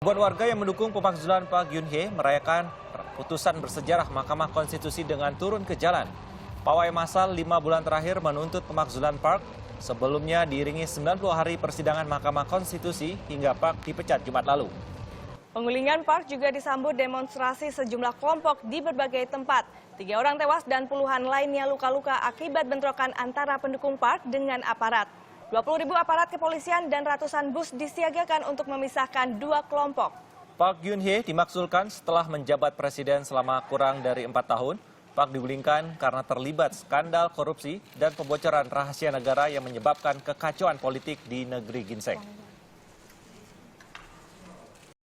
Ribuan warga yang mendukung pemakzulan Park Geun-hye merayakan putusan bersejarah Mahkamah Konstitusi dengan turun ke jalan. Pawai massal 5 bulan terakhir menuntut pemakzulan Park. Sebelumnya diiringi 90 hari persidangan Mahkamah Konstitusi hingga Park dipecat Jumat lalu. Penggulingan Park juga disambut demonstrasi sejumlah kelompok di berbagai tempat. 3 orang tewas dan puluhan lainnya luka-luka akibat bentrokan antara pendukung Park dengan aparat. 20.000 aparat kepolisian dan ratusan bus disiagakan untuk memisahkan dua kelompok. Park Geun-hye dimaksulkan setelah menjabat presiden selama kurang dari 4 tahun. Park digulingkan karena terlibat skandal korupsi dan pembocoran rahasia negara yang menyebabkan kekacauan politik di negeri ginseng.